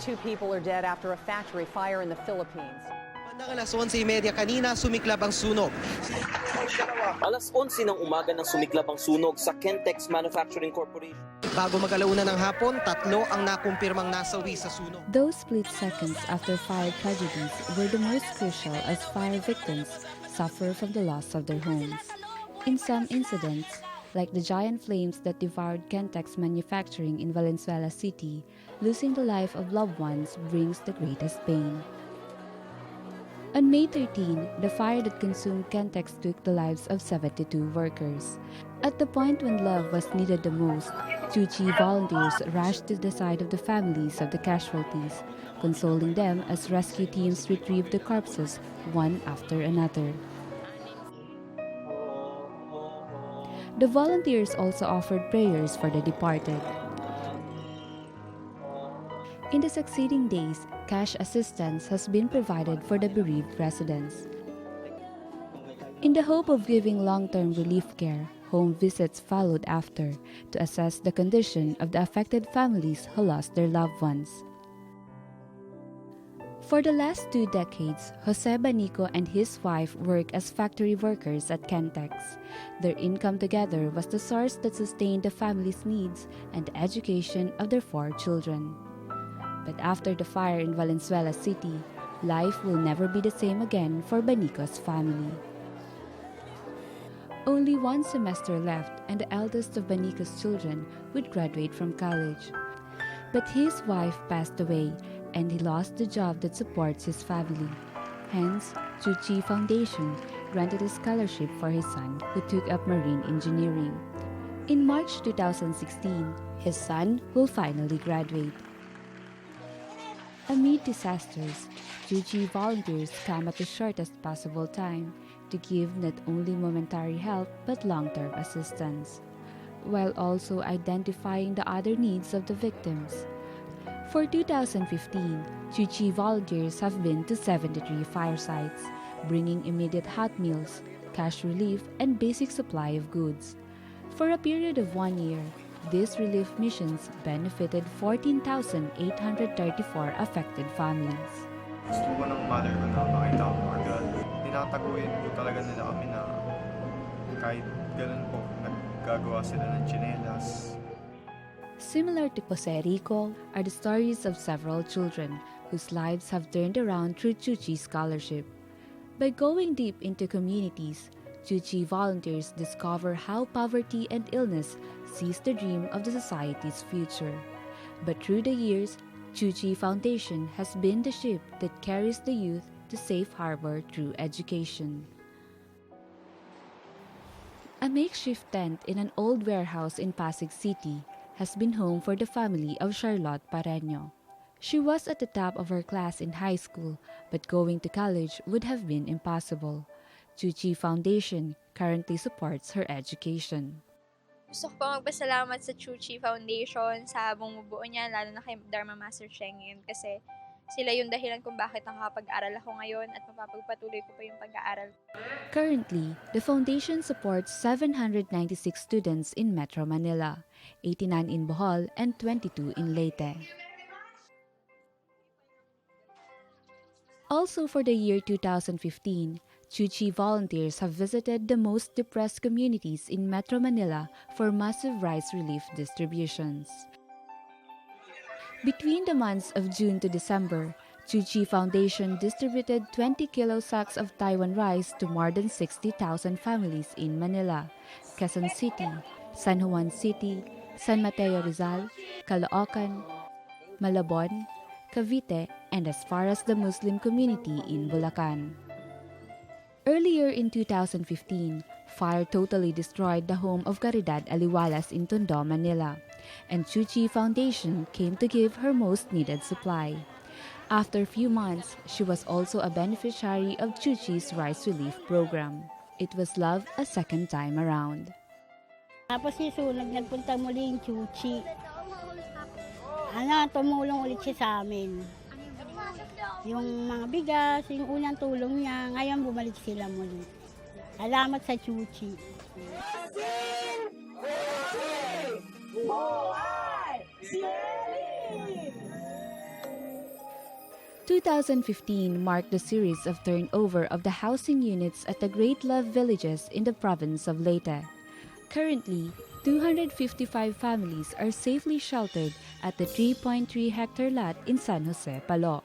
22 people are dead after a factory fire in the Philippines. Bandang alas 11:30 kanina, sumiklab ang sunog. Alas 11 ng umaga nang sumiklab ang sunog sa Kentex Manufacturing Corporation. Bago mag-alauna ng hapon, 3 ang nakumpirmang nasawi sa sunog. Those split seconds after fire tragedies were the most crucial as fire victims suffer from the loss of their homes. In some incidents, like the giant flames that devoured Kentex Manufacturing in Valenzuela City, losing the life of loved ones brings the greatest pain. On May 13, the fire that consumed Kentex took the lives of 72 workers. At the point when love was needed the most, Chuchi volunteers rushed to the side of the families of the casualties, consoling them as rescue teams retrieved the corpses one after another. The volunteers also offered prayers for the departed. In the succeeding days, cash assistance has been provided for the bereaved residents. In the hope of giving long-term relief care, home visits followed after to assess the condition of the affected families who lost their loved ones. For the last 2 decades, Jose Banico and his wife worked as factory workers at Kentex. Their income together was the source that sustained the family's needs and the education of their 4 children. But after the fire in Valenzuela City, life will never be the same again for Banico's family. Only 1 semester left and the eldest of Banico's children would graduate from college. But his wife passed away and he lost the job that supports his family. Hence, Chuchi Foundation granted a scholarship for his son who took up marine engineering. In March 2016, his son will finally graduate. Amid disasters, Chuchi volunteers come at the shortest possible time to give not only momentary help but long-term assistance, while also identifying the other needs of the victims. For 2015, Chuchi volunteers have been to 73 fire sites, bringing immediate hot meals, cash relief, and basic supply of goods. For a period of 1 year, these relief missions benefited 14,834 affected families. Gusto ko ng mother ko na makita ko agad. Tinataguin po talaga nila kami na kahit ganun po, naggagawa sila ng tsinelas. Similar to Jose Rico are the stories of several children whose lives have turned around through Chuchi's scholarship. By going deep into communities, Chuchi volunteers discover how poverty and illness seize the dream of the society's future. But through the years, Chuchi Foundation has been the ship that carries the youth to safe harbor through education. A makeshift tent in an old warehouse in Pasig City has been home for the family of Charlotte Pareño. She was at the top of her class in high school, but going to college would have been impossible. Chuchi Foundation currently supports her education. Gusto ko po magpasalamat sa Chuchi Foundation sa bumubuo niya, lalo na kay Dharma Master Chengin kasi sila yung dahilan kung bakit nakakapag-aral ako ngayon at mapapagpatuloy ko pa yung pag-aaral. Currently, the foundation supports 796 students in Metro Manila, 89 in Bohol, and 22 in Leyte. Also for the year 2015, Chuchi volunteers have visited the most depressed communities in Metro Manila for massive rice relief distributions. Between the months of June to December, Chuchi Foundation distributed 20 kilo sacks of Taiwan rice to more than 60,000 families in Manila, Quezon City, San Juan City, San Mateo Rizal, Caloocan, Malabon, Cavite, and as far as the Muslim community in Bulacan. Earlier in 2015, fire totally destroyed the home of Caridad Aliwalas in Tondo, Manila, and Chuchi Foundation came to give her most needed supply. After a few months, she was also a beneficiary of Chuchi's rice relief program. It was love a second time around. Tapos susunod, nagpunta muli yung Chuchi. Tumulong ulit siya sa amin. Yung mga bigas, yung unang tulong niya, ngayon bumalik sila muli. Salamat sa Chuchi. 2015 marked the series of turnover of the housing units at the Great Love villages in the province of Leyte. Currently, 255 families are safely sheltered at the 3.3-hectare lot in San Jose, Palo.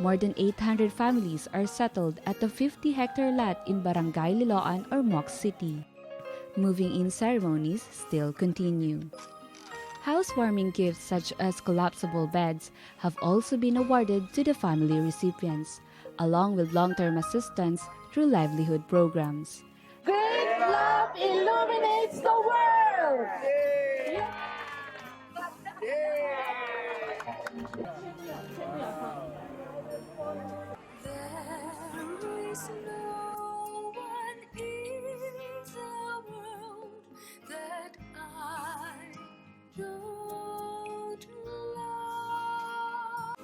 More than 800 families are settled at the 50-hectare lot in Barangay Liloan or Mox City. Moving-in ceremonies still continue. Housewarming gifts such as collapsible beds have also been awarded to the family recipients, along with long-term assistance through livelihood programs. Great love illuminates the world! There is no one in the world that I don't love.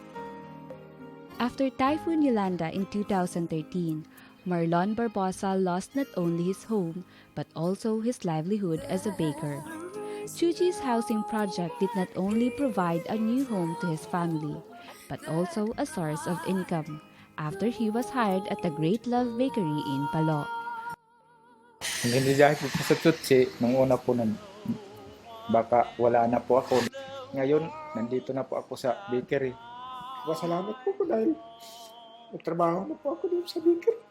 After Typhoon Yolanda in 2013, Marlon Barbosa lost not only his home but also his livelihood as a baker. Chuchi's housing project did not only provide a new home to his family, but also a source of income after he was hired at the Great Love Bakery in Palo. Hindi dahil po sa Chuchi, nung una po baka wala na po ako. Ngayon, nandito na po ako sa bakery. Pasalamat po ko dahil nagtrabaho na po ako dito sa bakery.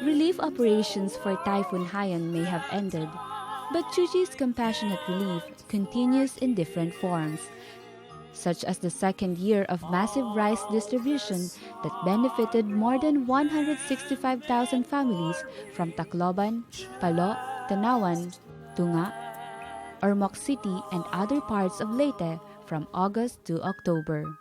Relief operations for Typhoon Haiyan may have ended, but Chuchi's compassionate relief continues in different forms, such as the second year of massive rice distribution that benefited more than 165,000 families from Tacloban, Palo, Tanawan, Tunga, Ormoc City, and other parts of Leyte from August to October.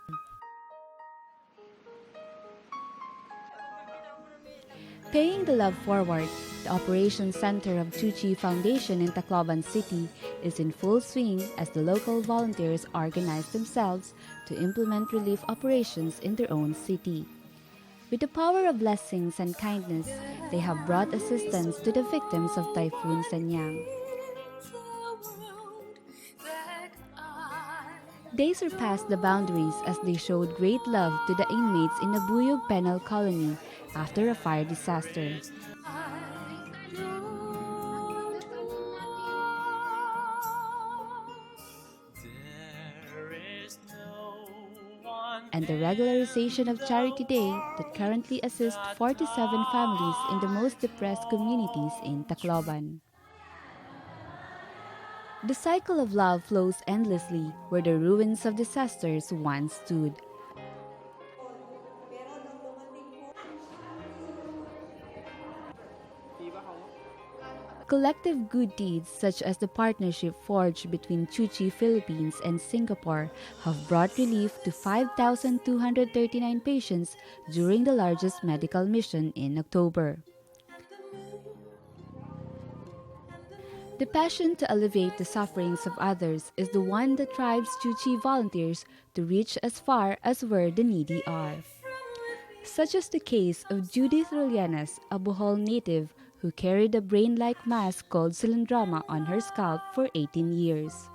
Paying the love forward, the operations center of Chuchi Foundation in Tacloban City is in full swing as the local volunteers organize themselves to implement relief operations in their own city. With the power of blessings and kindness, they have brought assistance to the victims of Typhoon Sanyang. They surpassed the boundaries as they showed great love to the inmates in the Buyog Penal Colony after a fire disaster. And the regularization of Charity Day that currently assists 47 families in the most depressed communities in Tacloban. The cycle of love flows endlessly where the ruins of disasters once stood. Collective good deeds such as the partnership forged between Chuchi Philippines and Singapore have brought relief to 5,239 patients during the largest medical mission in October. The passion to alleviate the sufferings of others is the one that drives Chuchi volunteers to reach as far as where the needy are. Such is the case of Judith Rolianas, a Bohol native who carried a brain-like mass called cylindrama on her scalp for 18 years.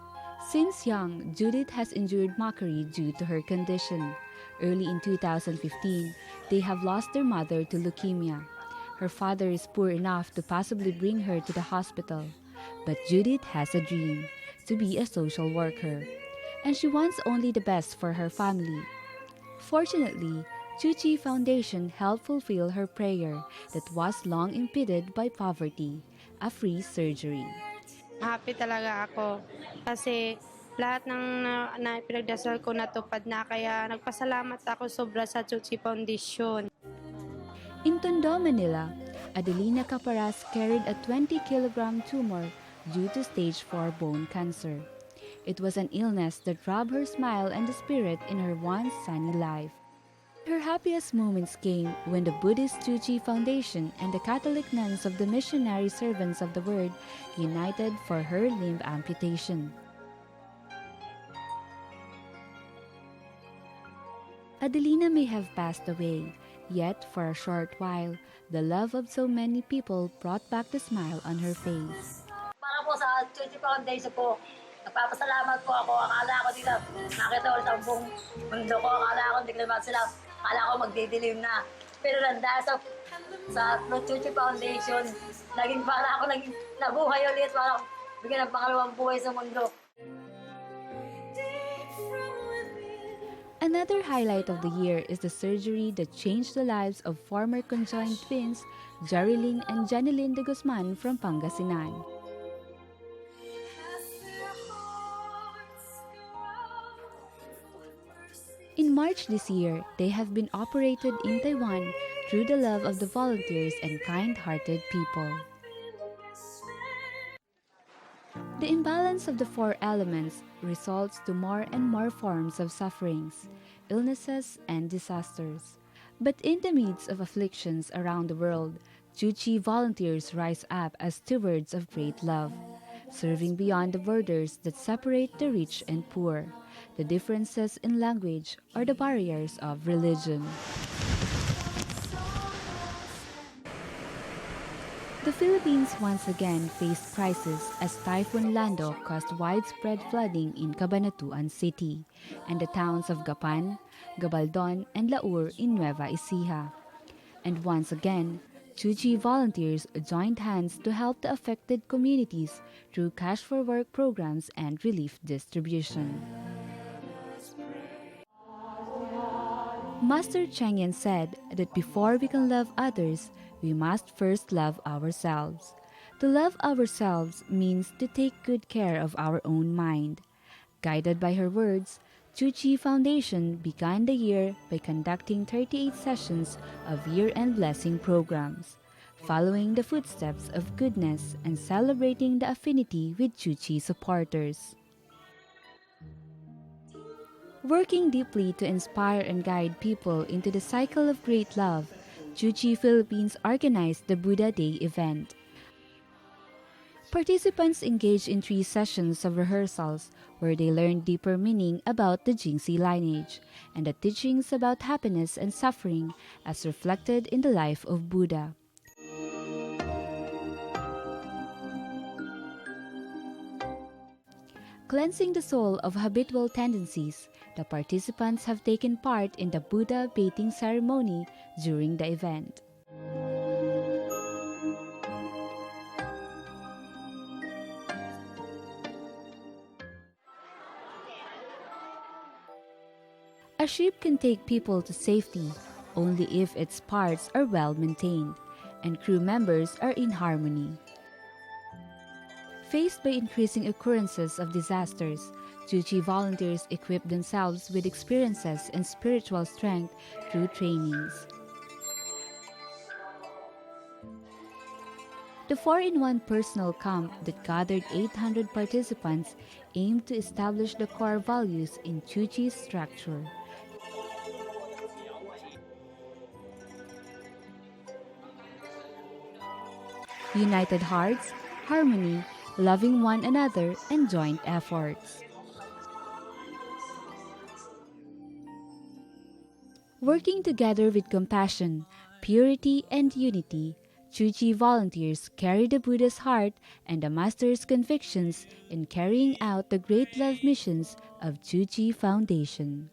Since young, Judith has endured mockery due to her condition. Early in 2015, they have lost their mother to leukemia. Her father is poor enough to possibly bring her to the hospital. But Judith has a dream, to be a social worker, and she wants only the best for her family. Fortunately, Chuchi Foundation helped fulfill her prayer that was long impeded by poverty, a free surgery. Happy talaga ako kasi lahat ng na pinagdasal ko natupad na kaya nagpasalamat ako sobra sa Chuchi Foundation. In Tondo, Manila, Adelina Caparas carried a 20-kilogram tumor due to stage 4 bone cancer. It was an illness that robbed her smile and the spirit in her once sunny life. Her happiest moments came when the Buddhist Chuchi Foundation and the Catholic nuns of the Missionary Servants of the Word united for her limb amputation. Adelina may have passed away, yet for a short while, the love of so many people brought back the smile on her face. Para po sa Chuchi Foundation po, Nagpapasalamat po ako. Akala ko dito, nakita ko sa buong mundo ko. Akala ko hindi ko naman sila. Akala ko magdidilim na. Pero dahil sa Treasury Foundation, naging para ako nabuhay ulit. Para bigyan ng pangalawang buhay sa mundo. Another highlight of the year is the surgery that changed the lives of former conjoined twins Jerilyn and Janilyn de Guzman from Pangasinan. In March this year, they have been operated in Taiwan through the love of the volunteers and kind-hearted people. The imbalance of the four elements results to more and more forms of sufferings, illnesses, and disasters. But in the midst of afflictions around the world, Juchi volunteers rise up as stewards of great love, serving beyond the borders that separate the rich and poor, the differences in language, or the barriers of religion. The Philippines once again faced crisis as Typhoon Lando caused widespread flooding in Cabanatuan City and the towns of Gapan, Gabaldon, and Laur in Nueva Ecija. And once again, Juchi volunteers joined hands to help the affected communities through cash for work programs and relief distribution. Master Cheng said that before we can love others, we must first love ourselves. To love ourselves means to take good care of our own mind. Guided by her words, Juchi Foundation began the year by conducting 38 sessions of year-end blessing programs, following the footsteps of goodness and celebrating the affinity with Juchi supporters. Working deeply to inspire and guide people into the cycle of great love, Juchi Philippines organized the Buddha Day event. Participants engaged in 3 sessions of rehearsals where they learned deeper meaning about the Jingxi lineage and the teachings about happiness and suffering as reflected in the life of Buddha. Cleansing the soul of habitual tendencies, the participants have taken part in the Buddha bathing ceremony during the event. A ship can take people to safety only if its parts are well maintained and crew members are in harmony. Faced by increasing occurrences of disasters, Juchi volunteers equip themselves with experiences and spiritual strength through trainings. The 4-in-1 personal camp that gathered 800 participants aimed to establish the core values in Juchi's structure. United hearts, harmony, loving one another, and joint efforts. Working together with compassion, purity, and unity, Juchi volunteers carry the Buddha's heart and the Master's convictions in carrying out the great love missions of Juchi Foundation.